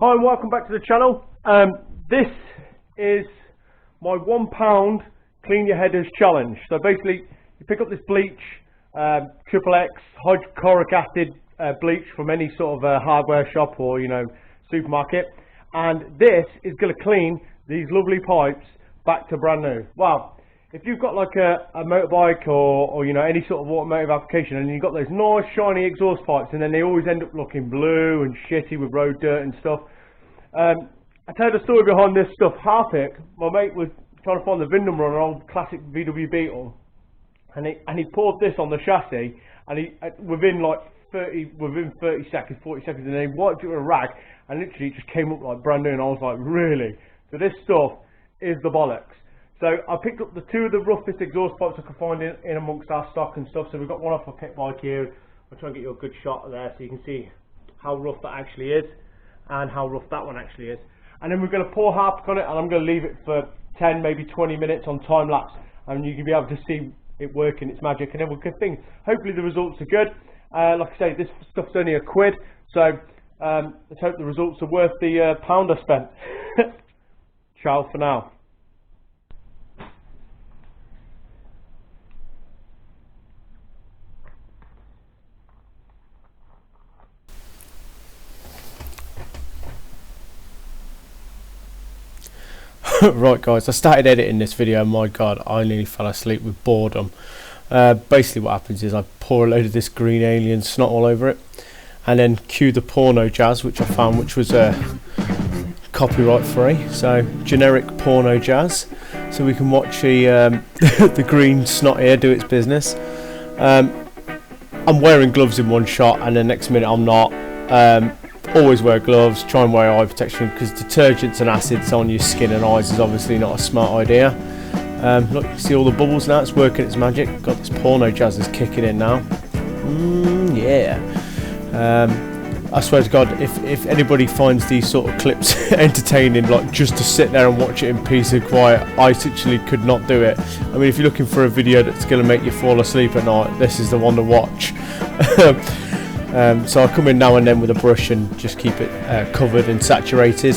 Hi and welcome back to the channel. This is my £1 clean your headers challenge. So basically you pick up this bleach, triple X hydrochloric acid bleach from any sort of hardware shop or supermarket, and this is going to clean these lovely pipes back to brand new. Wow. If you've got like a motorbike or any sort of automotive application and you've got those nice shiny exhaust pipes and then they always end up looking blue and shitty with road dirt and stuff. I tell you the story behind this stuff. Harpic, my mate was trying to find the VIN number on an old classic VW Beetle, and he poured this on the chassis, and within 30 seconds, 40 seconds, and then he wiped it with a rag, and literally it just came up like brand new, and I was like, really? So this stuff is the bollocks. So I picked up the two of the roughest exhaust pipes I could find in amongst our stock and stuff. So we've got one off a pit bike here. I'll try and get you a good shot of there so you can see how rough that actually is and how rough that one actually is. And then we're going to pour Harpic on it, and I'm going to leave it for 10, maybe 20 minutes on time lapse, and you can be able to see it working its magic. And then we'll think hopefully the results are good. Like I say, this stuff's only £1, so let's hope the results are worth the pound I spent. Ciao for now. Right guys, I started editing this video and my god, I nearly fell asleep with boredom. Basically what happens is I pour a load of this green alien snot all over it and then cue the porno jazz, which I found which was copyright free, so generic porno jazz, so we can watch the the green snot here do its business. I'm wearing gloves in one shot and the next minute I'm not. Always wear gloves, try and wear eye protection, because detergents and acids on your skin and eyes is obviously not a smart idea. Look, you see all the bubbles now, it's working its magic. God, this porno jazz is kicking in now. Yeah. I swear to God, if anybody finds these sort of clips entertaining, like just to sit there and watch it in peace and quiet, I literally could not do it. I mean, if you're looking for a video that's going to make you fall asleep at night, this is the one to watch. So I come in now and then with a brush and just keep it covered and saturated,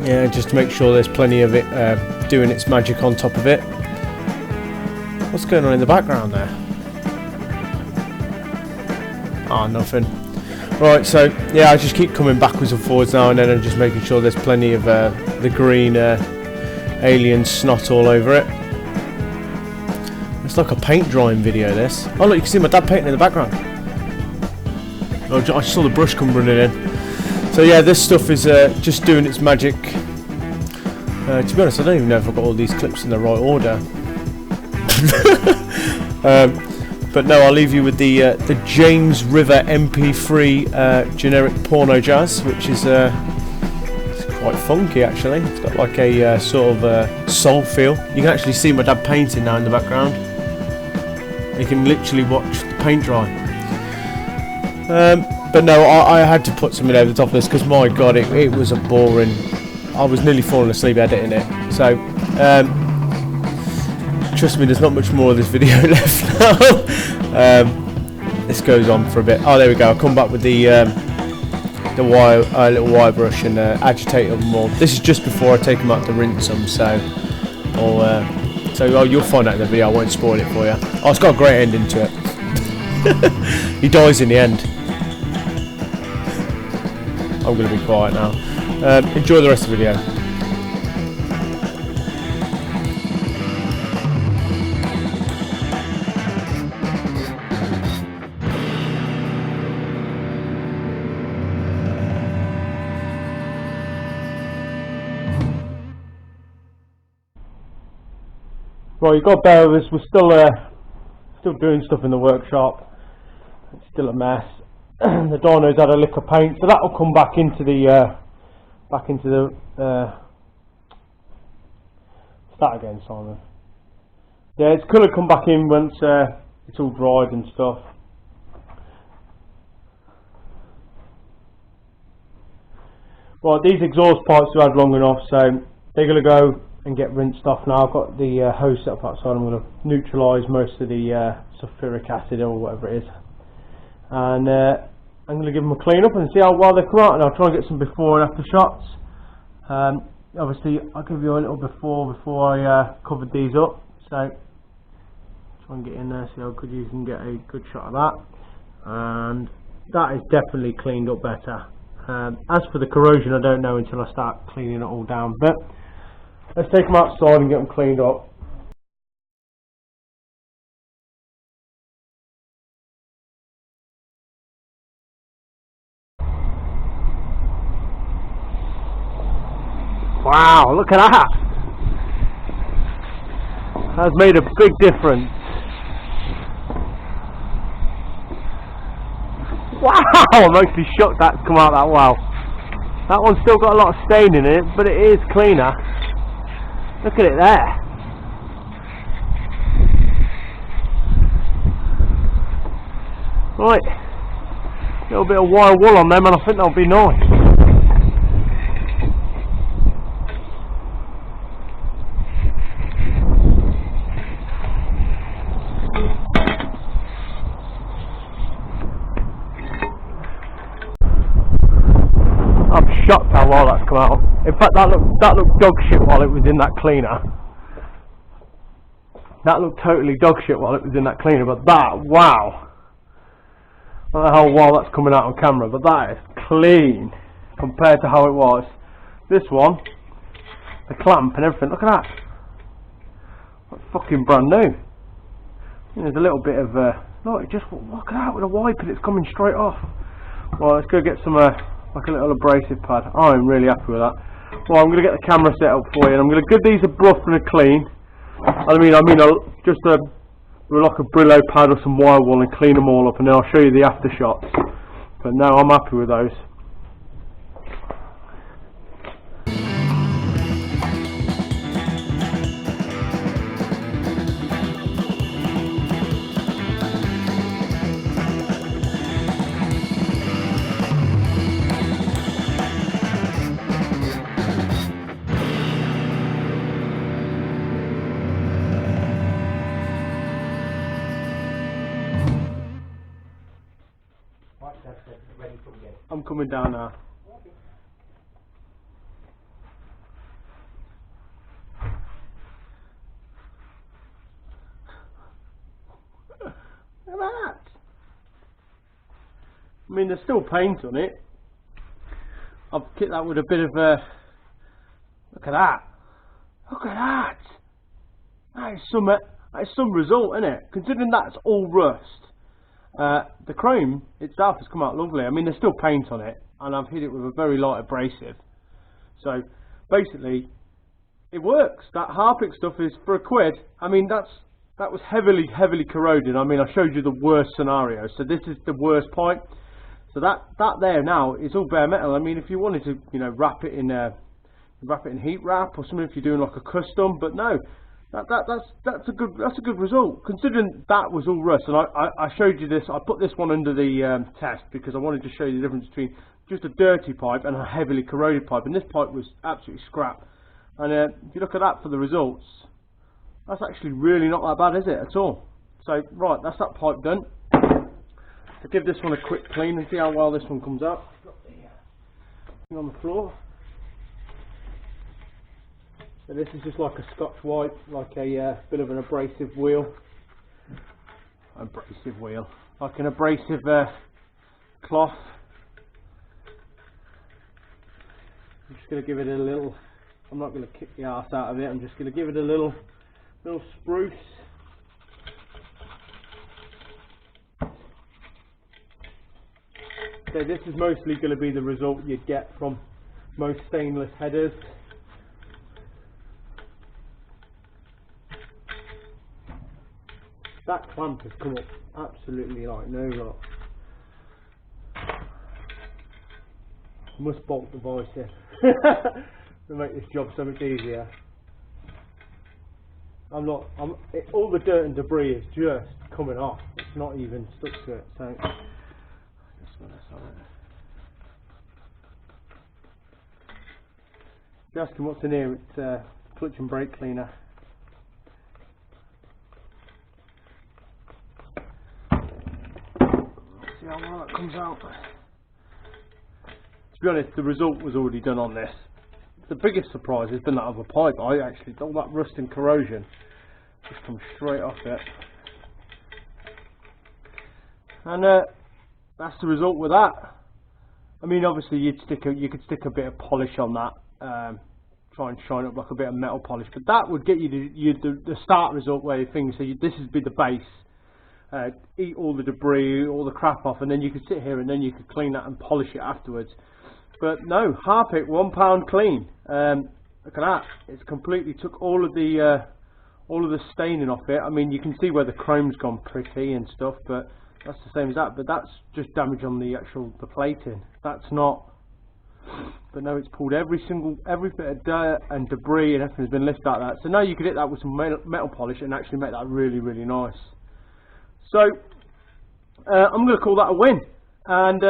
yeah, just to make sure there's plenty of it doing its magic on top of it. What's going on in the background there? Ah, nothing. Right, so yeah, I just keep coming backwards and forwards now and then and just making sure there's plenty of the green alien snot all over it. It's like a paint drying video, this. Oh look, you can see my dad painting in the background. Oh, I saw the brush come running in. So yeah, this stuff is just doing its magic. To be honest, I don't even know if I've got all these clips in the right order. But no, I'll leave you with the James River MP3 generic porno jazz, which is it's quite funky actually. It's got like a sort of soul feel. You can actually see my dad painting now in the background. You can literally watch the paint dry. But no, I had to put something over the top of this because my god, it was a boring. I was nearly falling asleep editing it. So trust me, there's not much more of this video left now. This goes on for a bit. Oh, there we go. I'll come back with the wire, little wire brush and agitate them more. This is just before I take them out to rinse them. So you'll find out in the video. I won't spoil it for you. Oh, it's got a great ending to it. He dies in the end. I'm going to be quiet now. Enjoy the rest of the video. Right, you've got to bear with us. We're still doing stuff in the workshop. It's still a mess. The dyno's had a lick of paint, so that will come back into the start again, Simon. Yeah, it's colour come back in once it's all dried and stuff. Right, these exhaust pipes have had long enough, so they're going to go and get rinsed off now. I've got the hose set up outside. I'm going to neutralise most of the sulfuric acid or whatever it is, and I'm going to give them a clean up and see how well they come out, and I'll try and get some before and after shots. Obviously I'll give you a little before I covered these up, so try and get in there, see how good you can get a good shot of that. And that is definitely cleaned up better. As for the corrosion, I don't know until I start cleaning it all down, but let's take them outside and get them cleaned up. Wow, look at that! That's made a big difference. Wow, I'm actually shocked that's come out that well. That one's still got a lot of stain in it, but it is cleaner. Look at it there. Right, a little bit of wire wool on them and I think that'll be nice. I'm shocked how well that's come out. In fact, that looked dog shit while it was in that cleaner. That looked totally dog shit while it was in that cleaner, but that, wow. I don't know how well that's coming out on camera, but that is clean compared to how it was. This one, the clamp and everything, look at that. That's fucking brand new. There's a little bit of, look at that with a wipe and it's coming straight off. Well, let's go get some, like a little abrasive pad. I'm really happy with that. Well, I'm going to get the camera set up for you, and I'm going to give these a brush and a clean. Just with like a Brillo pad or some wire wool and clean them all up, and then I'll show you the after shots. But no, I'm happy with those. I'm coming down now. Look at that! I mean, there's still paint on it. I've kicked that with a bit of a... Look at that! Look at that! That is some result, isn't it? Considering that's all rust. The chrome itself has come out lovely. I mean, there's still paint on it, and I've hit it with a very light abrasive. So basically, it works. That Harpic stuff is for £1. I mean, that was heavily corroded. I mean, I showed you the worst scenario. So this is the worst pipe. So that there now is all bare metal. I mean, if you wanted to, you know, wrap it in heat wrap or something, if you're doing like a custom, but no. That's a good result, considering that was all rust. And I showed you this. I put this one under the test because I wanted to show you the difference between just a dirty pipe and a heavily corroded pipe. And this pipe was absolutely scrap. And if you look at that for the results, that's actually really not that bad, is it, at all? So right, that's that pipe done. So give this one a quick clean and see how well this one comes out. Got the thing on the floor. So this is just like a Scotch wipe, like a bit of an abrasive wheel. Like an abrasive cloth. I'm just going to give it a little, I'm not going to kick the arse out of it, I'm just going to give it a little spruce. So this is mostly going to be the result you'd get from most stainless headers. That clamp has come up absolutely like no lot. Must bolt the vice in to make this job so much easier. All the dirt and debris is just coming off. It's not even stuck to it. So just want to on it. If you're asking what's in here, it's clutch and brake cleaner. See how well that comes out. to be honest, the result was already done on this. The biggest surprise has been that other pipe. I actually, all that rust and corrosion just come straight off it. And that's the result with that. I mean, obviously you could stick a bit of polish on that, try and shine up like a bit of metal polish, but that would get you the start result where you think, so this would be the base, eat all the debris, all the crap off, and then you could sit here and then you could clean that and polish it afterwards. But no, Harpic £1 clean. Look at that, it's completely took all of the staining off it. I mean, you can see where the chrome's gone pretty and stuff, but that's the same as that. But that's just damage on the plating. That's not. But no, it's pulled every bit of dirt and debris and everything's been lifted out of that. So now you could hit that with some metal polish and actually make that really, really nice. So I'm going to call that a win. And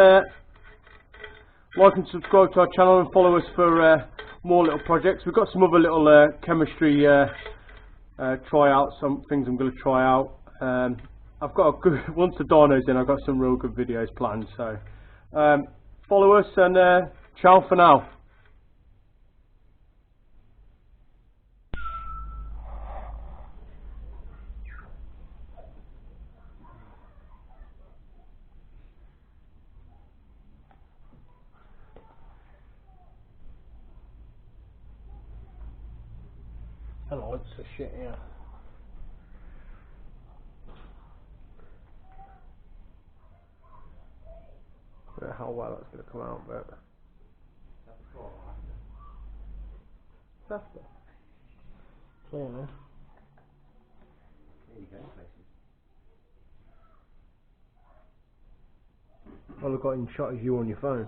like and subscribe to our channel and follow us for more little projects. We've got some other little chemistry tryouts, some things I'm going to try out. I've got a good, once the dyno's in, I've got some real good videos planned. So follow us and ciao for now. Hello, it's a shit here. I don't know how well that's going to come out, but after. Clear now. All I've got in shot is you on your phone.